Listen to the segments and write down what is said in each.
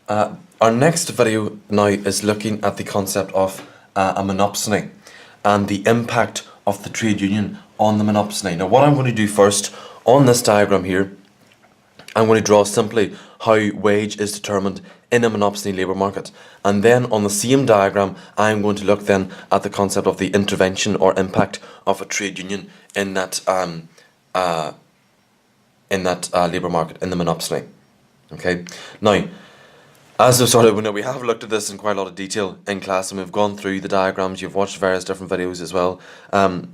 Our next video now is looking at the concept of a monopsony and the impact of the trade union on the monopsony. Now what I'm going to do first on this diagram here, I'm going to draw simply how wage is determined in a monopsony labour market, and then on the same diagram I'm going to look then at the concept of the intervention or impact of a trade union in that labour market, in the monopsony. Okay, now as we we have looked at this in quite a lot of detail in class, and we've gone through the diagrams, you've watched various different videos as well.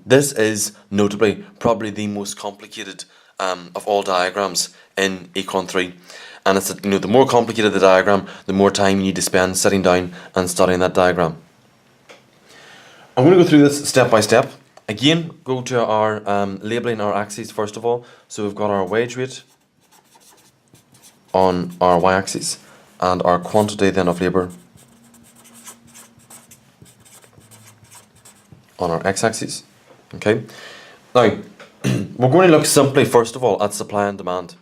This is notably probably the most complicated of all diagrams in Econ 3, and it's the more complicated the diagram, the more time you need to spend sitting down and studying that diagram. I'm going to go through this step by step. Again, go to our labelling our axes first of all. So we've got our wage rate on our y-axis and our quantity then of labour on our x-axis. Okay, now we're going to look simply first of all at supply and demand.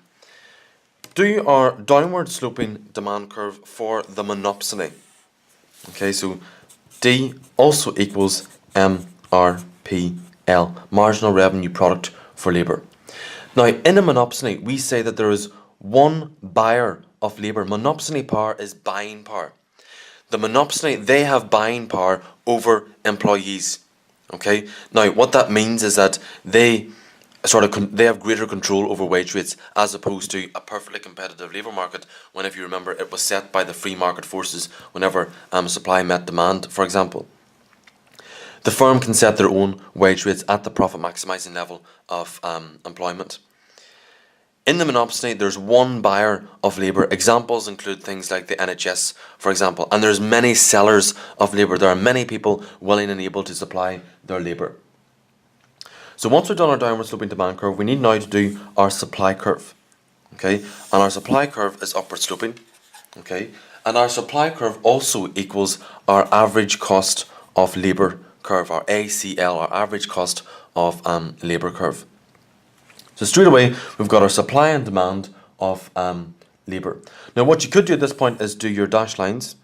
Do our downward sloping demand curve for the monopsony. Okay, so D also equals MRPL, marginal revenue product for labour. Now in a monopsony we say that there is one buyer of labour. Monopsony power is buying power. The monopsony, they have buying power over employees. Okay, now what that means is that they have greater control over wage rates as opposed to a perfectly competitive labour market when, if you remember, it was set by the free market forces whenever supply met demand, for example. The firm can set their own wage rates at the profit maximising level of employment. In the monopsony, there's one buyer of labour. Examples include things like the NHS, for example, and there's many sellers of labour. There are many people willing and able to supply their labour. So once we've done our downward sloping demand curve, we need now to do our supply curve. Okay, and our supply curve is upward sloping. Okay, and our supply curve also equals our average cost of labour curve, our ACL, our average cost of labour curve. So straight away we've got our supply and demand of labour. Now what you could do at this point is do your dashed lines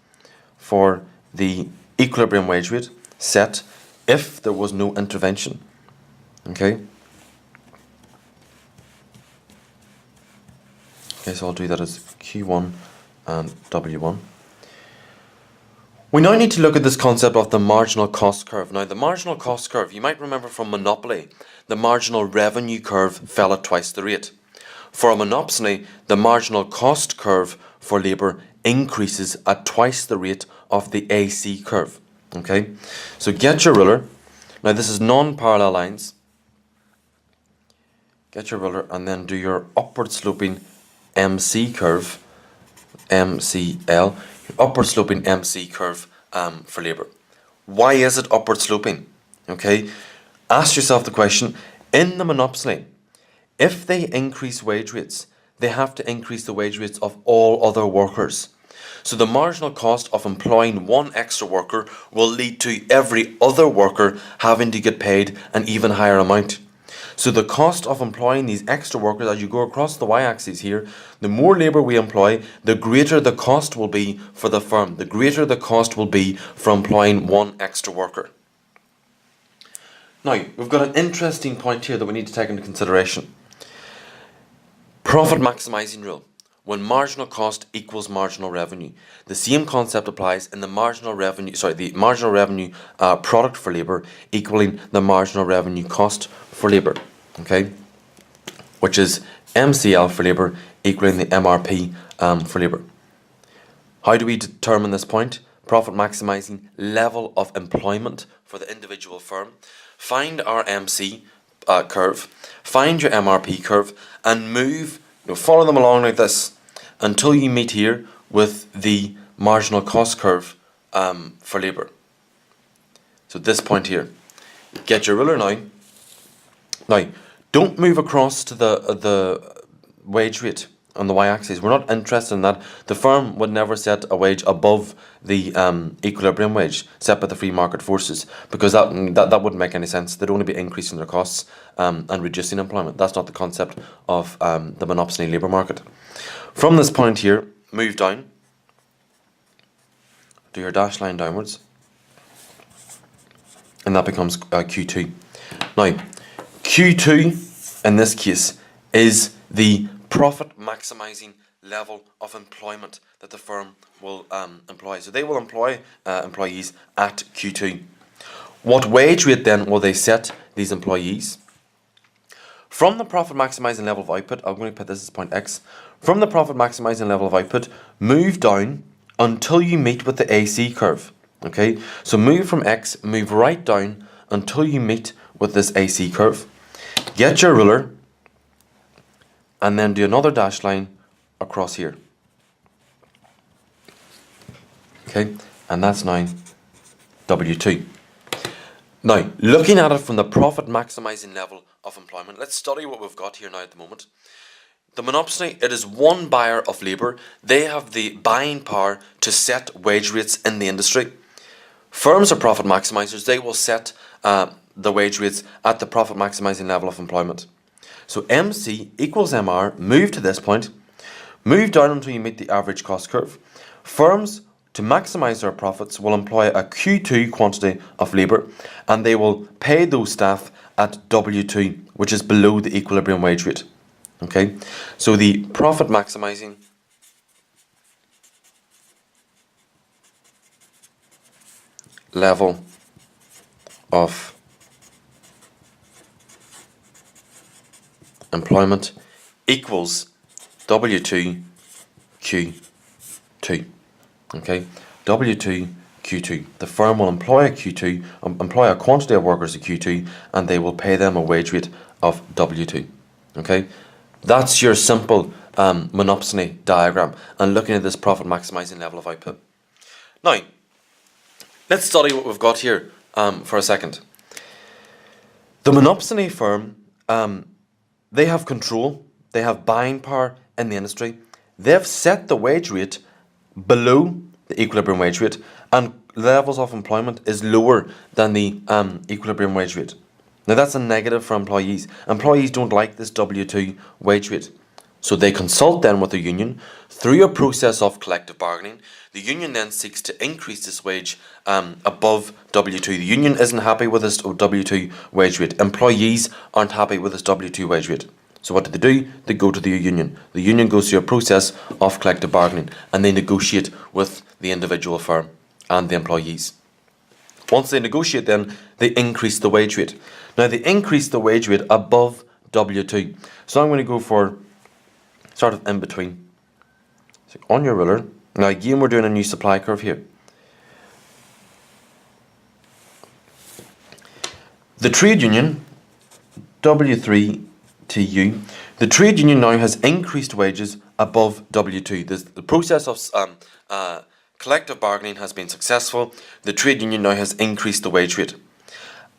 for the equilibrium wage rate set if there was no intervention. Okay. Okay, so I'll do that as Q1 and W1. We now need to look at this concept of the marginal cost curve. Now the marginal cost curve, you might remember from Monopoly, the marginal revenue curve fell at twice the rate. For a monopsony, the marginal cost curve for labour increases at twice the rate of the AC curve. Okay, so get your ruler. Now this is non-parallel lines. Get your ruler and then do your upward sloping MC curve, MCL, your upward sloping MC curve for labour. Why is it upward sloping? Okay, ask yourself the question, in the monopsony, if they increase wage rates, they have to increase the wage rates of all other workers. So the marginal cost of employing one extra worker will lead to every other worker having to get paid an even higher amount. So the cost of employing these extra workers, as you go across the y-axis here, the more labour we employ, the greater the cost will be for the firm. The greater the cost will be for employing one extra worker. Now, we've got an interesting point here that we need to take into consideration. Profit maximising rule. When marginal cost equals marginal revenue, the same concept applies in the marginal revenue product for labour equaling the marginal revenue cost for labour. Okay, which is MCL for labour equaling the MRP for labour. How do we determine this point? Profit maximising level of employment for the individual firm. Find our MC curve, find your MRP curve, and move. Follow them along like this until you meet here with the marginal cost curve for labour. So this point here. Get your ruler now. Now, don't move across to the wage rate on the y-axis. We're not interested in that. The firm would never set a wage above the equilibrium wage set by the free market forces, because that wouldn't make any sense. They'd only be increasing their costs and reducing employment. That's not the concept of the monopsony labour market. From this point here, move down do your dash line downwards, and that becomes Q2. Now, Q2 in this case is the profit maximizing level of employment that the firm will employ. So they will employ employees at Q2. What wage rate then will they set these employees? From the profit maximizing level of output, I'm going to put this as point X. From the profit maximizing level of output, move down until you meet with the AC curve. Okay, so move from X, move right down until you meet with this AC curve. Get your ruler and then do another dash line across here. Okay, and that's now W2. Now, looking at it from the profit maximizing level of employment, let's study what we've got here now at the moment. The monopsony, it is one buyer of labour. They have the buying power to set wage rates in the industry. Firms are profit maximisers. They will set the wage rates at the profit maximising level of employment. So MC equals MR, move to this point, move down until you meet the average cost curve. Firms, to maximise their profits, will employ a Q2 quantity of labour, and they will pay those staff at W2, which is below the equilibrium wage rate. Okay, so the profit maximising level of employment equals W2 Q2. Okay, W2 Q2. The firm will employ a quantity of workers at Q2, and they will pay them a wage rate of W2. Okay, that's your simple monopsony diagram, and looking at this profit maximizing level of output. Now, let's study what we've got here for a second. The monopsony firm, they have control, they have buying power in the industry. They've set the wage rate below the equilibrium wage rate, and levels of employment is lower than the equilibrium wage rate. Now that's a negative for employees. Employees don't like this W2 wage rate. So they consult then with the union through a process of collective bargaining. The union then seeks to increase this wage above W2. The union isn't happy with this W2 wage rate. Employees aren't happy with this W2 wage rate. So what do? They go to the union. The union goes through a process of collective bargaining, and they negotiate with the individual firm and the employees. Once they negotiate, then they increase the wage rate. Now they increase the wage rate above W2. So I'm going to go for sort of in between. So on your ruler. Now again, we're doing a new supply curve here. The trade union, W3 TU, the trade union now has increased wages above W2. The process of collective bargaining has been successful. The trade union now has increased the wage rate.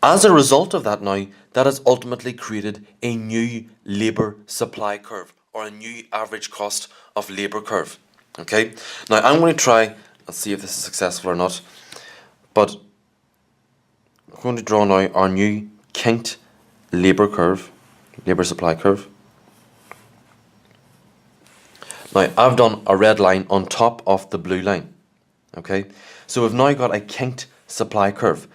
As a result of that now, that has ultimately created a new labour supply curve, or a new average cost of labour curve. Okay, now I'm going to try and see if this is successful or not, but I'm going to draw now our new kinked labour curve, labour supply curve. Now I've done a red line on top of the blue line. Okay, so we've now got a kinked supply curve.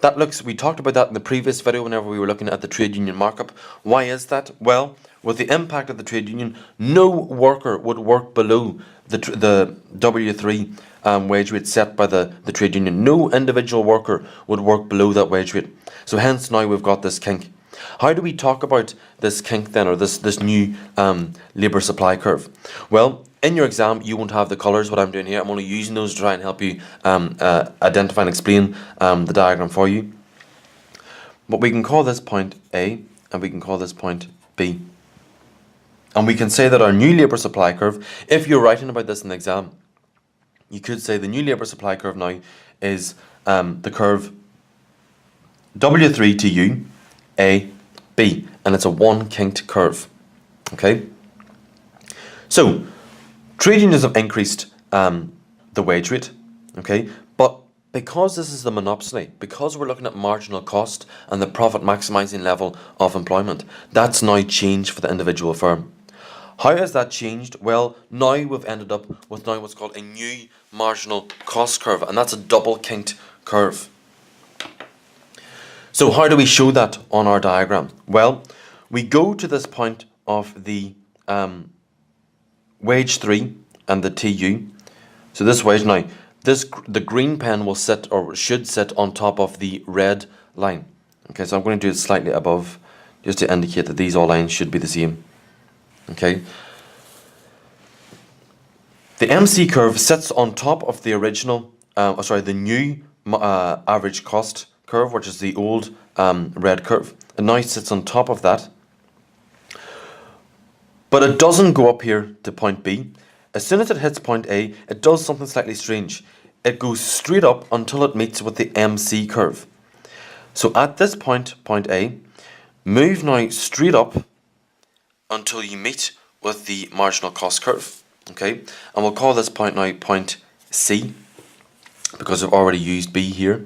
That looks, we talked about that in the previous video whenever we were looking at the trade union markup. Why is that? Well, with the impact of the trade union, no worker would work below the W3 wage rate set by the trade union. No individual worker would work below that wage rate. So hence now we've got this kink. How do we talk about this kink then, or this new labour supply curve? Well, in your exam, you won't have the colours, what I'm doing here. I'm only using those to try and help you identify and explain the diagram for you. But we can call this point A, and we can call this point B. And we can say that our new labour supply curve, if you're writing about this in the exam, you could say the new labour supply curve now is the curve W3 to U, A, B. And it's a one kinked curve. Okay? So, trade unions have increased the wage rate, okay, but because this is the monopsony, because we're looking at marginal cost and the profit maximising level of employment, that's now changed for the individual firm. How has that changed? Well, now we've ended up with now what's called a new marginal cost curve, and that's a double kinked curve. So how do we show that on our diagram? Well, we go to this point of the wage 3 and the TU. So this wage now, the green pen will sit or should sit on top of the red line. Okay, so I'm going to do it slightly above just to indicate that these all lines should be the same. Okay. The MC curve sits on top of the original, the new average cost curve, which is the old red curve. It now sits on top of that. But it doesn't go up here to point B. As soon as it hits point A, it does something slightly strange. It goes straight up until it meets with the MC curve. So at this point, point A, move now straight up until you meet with the marginal cost curve. Okay, and we'll call this point now point C, because we've already used B here.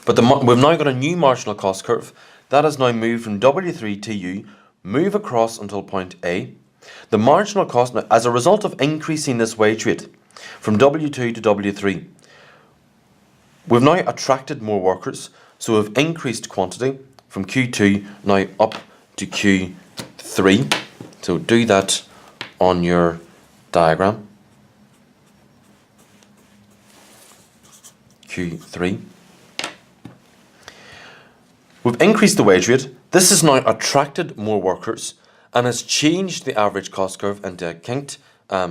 But we've now got a new marginal cost curve that has now moved from W3 to U, move across until point A. The marginal cost, now, as a result of increasing this wage rate from W2 to W3, we've now attracted more workers, so we've increased quantity from Q2 now up to Q3. So do that on your diagram. Q3. We've increased the wage rate. This has now attracted more workers and has changed the average cost curve into a kinked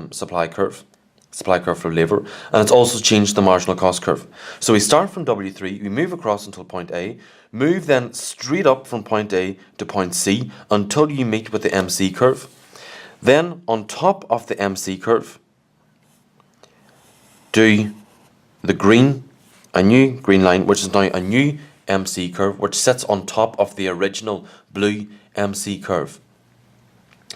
supply curve for labour, and it's also changed the marginal cost curve. So we start from W3, we move across until point A, move then straight up from point A to point C until you meet with the MC curve. Then on top of the MC curve, do a new green line, which is now a new MC curve, which sits on top of the original blue MC curve.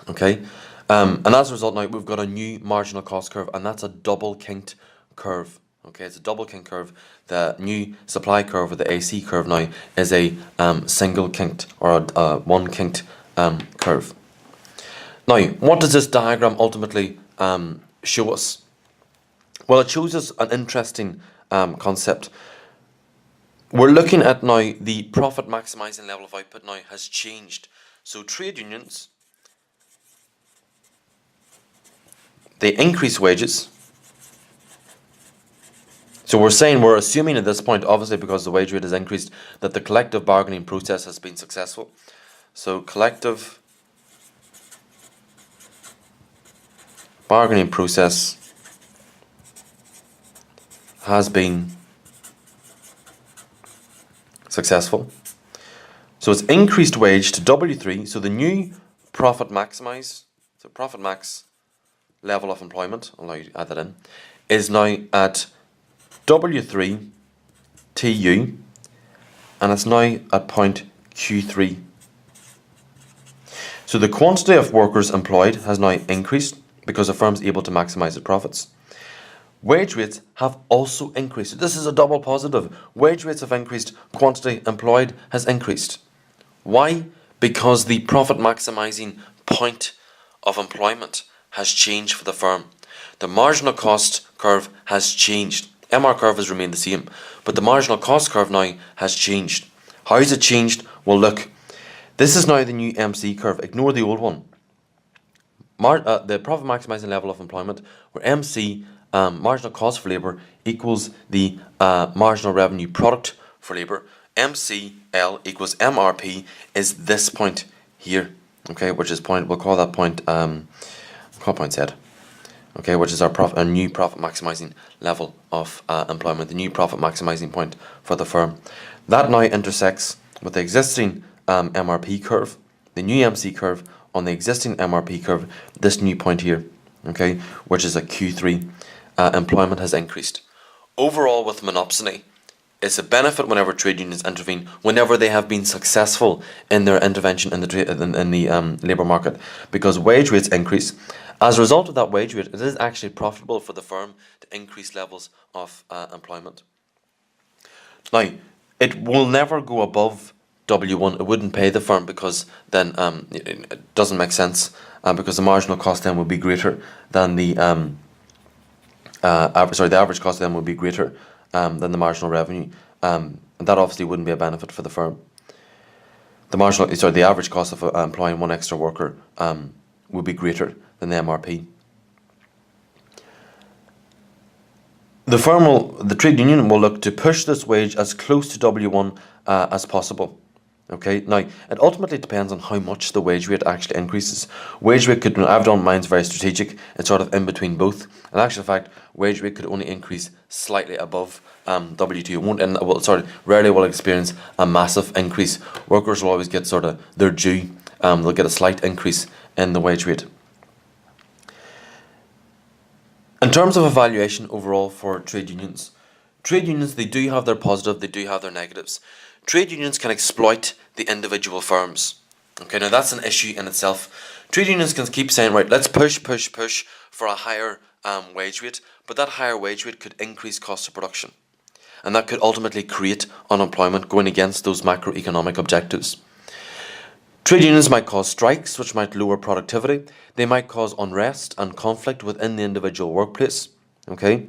Okay, and as a result now we've got a new marginal cost curve, and that's a double kinked curve. Okay, it's a double kinked curve. The new supply curve, or the AC curve now, is a single kinked or a one kinked curve. Now, what does this diagram ultimately show us? Well, it shows us an interesting concept. We're looking at now the profit maximizing level of output now has changed. So trade unions, they increase wages. So we're assuming at this point, obviously because the wage rate has increased, that the collective bargaining process has been successful. So collective bargaining process has been successful. So it's increased wage to W3, so the new profit max level of employment, I'll allow you to add that in, is now at W3 TU, and it's now at point Q3. So the quantity of workers employed has now increased because the firm is able to maximize its profits. Wage rates have also increased. This is a double positive. Wage rates have increased, quantity employed has increased. Why? Because the profit maximizing point of employment has changed for the firm. The marginal cost curve has changed. MR curve has remained the same, but the marginal cost curve now has changed. How has it changed? Well, look, this is now the new MC curve. Ignore the old one. The profit maximizing level of employment, where MC, marginal cost for labour, equals the marginal revenue product for labour. MCL equals MRP is this point here, okay, which is point, we'll call that point, point Z, okay, which is our new profit maximizing level of employment, the new profit maximizing point for the firm. That now intersects with the existing MRP curve, the new MC curve on the existing MRP curve, this new point here, okay, which is a Q3. Employment has increased. Overall, with monopsony, it's a benefit whenever trade unions intervene, whenever they have been successful in their intervention in the labour market, because wage rates increase. As a result of that wage rate, it is actually profitable for the firm to increase levels of employment. Now, it will never go above W1, it wouldn't pay the firm, because then it doesn't make sense, because the marginal cost then would be greater than the the average cost then would be greater than the marginal revenue, and that obviously wouldn't be a benefit for the firm. The average cost of employing one extra worker would be greater than the MRP. The trade union will look to push this wage as close to W1 as possible. Okay, now it ultimately depends on how much the wage rate actually increases. Wage rate could, I've done mine's very strategic, it's sort of in between both. In actual fact, wage rate could only increase slightly above W2. It won't, rarely will experience a massive increase. Workers will always get sort of their due. They'll get a slight increase in the wage rate. In terms of evaluation overall for trade unions, they do have their positive, they do have their negatives. Trade unions can exploit the individual firms. Okay, now that's an issue in itself. Trade unions can keep saying, right, let's push for a higher wage rate, but that higher wage rate could increase cost of production. And that could ultimately create unemployment, going against those macroeconomic objectives. Trade unions might cause strikes, which might lower productivity. They might cause unrest and conflict within the individual workplace. Okay.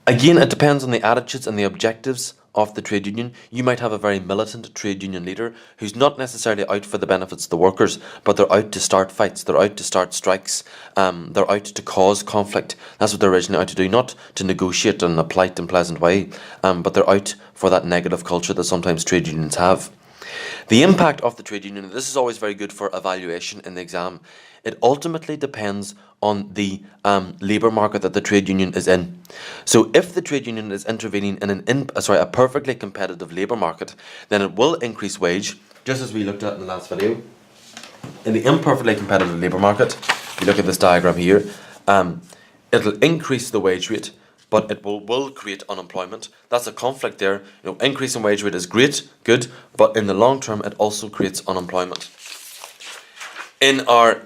Again, it depends on the attitudes and the objectives of the trade union. You might have a very militant trade union leader who's not necessarily out for the benefits of the workers, but they're out to start fights, they're out to start strikes, they're out to cause conflict. That's what they're originally out to do, not to negotiate in a polite and pleasant way, but they're out for that negative culture that sometimes trade unions have. The impact of the trade union, this is always very good for evaluation in the exam. It ultimately depends on the labour market that the trade union is in. So if the trade union is intervening in a perfectly competitive labour market, then it will increase wage, just as we looked at in the last video. In the imperfectly competitive labour market, you look at this diagram here, it'll increase the wage rate, but it will create unemployment. That's a conflict there. Increase in wage rate is great, good, but in the long term, it also creates unemployment. In our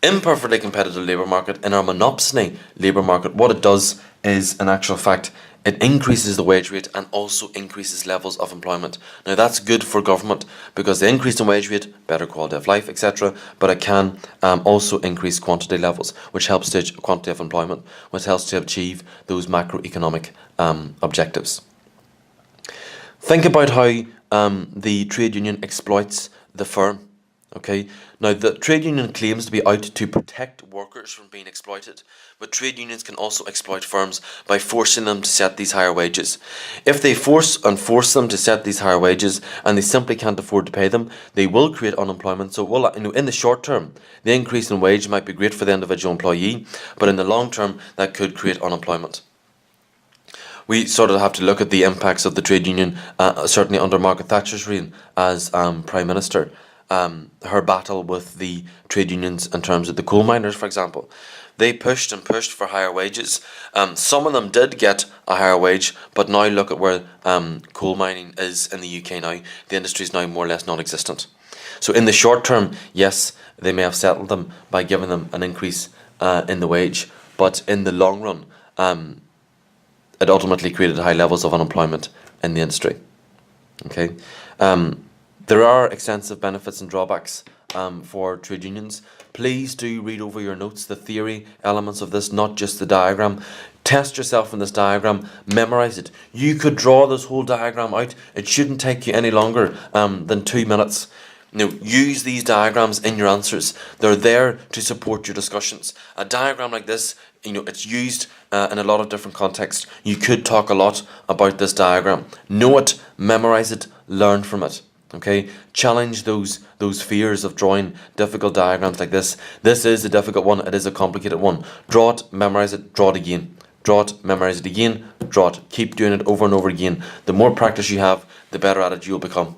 imperfectly competitive labour market, in our monopsony labour market, what it does is, in actual fact, it increases the wage rate and also increases levels of employment. Now that's good for government, because the increase in wage rate, better quality of life, etc. But it can also increase quantity levels, which helps to quantity of employment, which helps to achieve those macroeconomic objectives. Think about how the trade union exploits the firm. Okay, now the trade union claims to be out to protect workers from being exploited, but trade unions can also exploit firms by forcing them to set these higher wages. If they force them to set these higher wages and they simply can't afford to pay them, they will create unemployment. So in the short term, the increase in wage might be great for the individual employee, but in the long term, that could create unemployment. We sort of have to look at the impacts of the trade union, certainly under Margaret Thatcher's reign as Prime Minister. Her battle with the trade unions in terms of the coal miners, for example. They pushed for higher wages. Some of them did get a higher wage, but now look at where coal mining is in the UK now. The industry is now more or less non-existent. So in the short term, yes, they may have settled them by giving them an increase in the wage, but in the long run, it ultimately created high levels of unemployment in the industry. Okay. There are extensive benefits and drawbacks for trade unions. Please do read over your notes, the theory elements of this, not just the diagram. Test yourself in this diagram, memorize it. You could draw this whole diagram out. It shouldn't take you any longer than 2 minutes. Use these diagrams in your answers. They're there to support your discussions. A diagram like this, it's used in a lot of different contexts. You could talk a lot about this diagram. Know it, memorize it, learn from it. Okay, challenge those fears of drawing difficult diagrams like this. This is a difficult one. It is a complicated one. Draw it, memorize it, draw it again. Draw it, memorize it again, draw it. Keep doing it over and over again. The more practice you have, the better at it you'll become.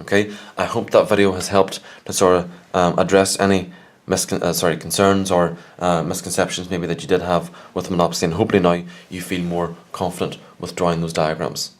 Okay, I hope that video has helped to sort of address any concerns or misconceptions maybe that you did have with monopsony, and hopefully now you feel more confident with drawing those diagrams.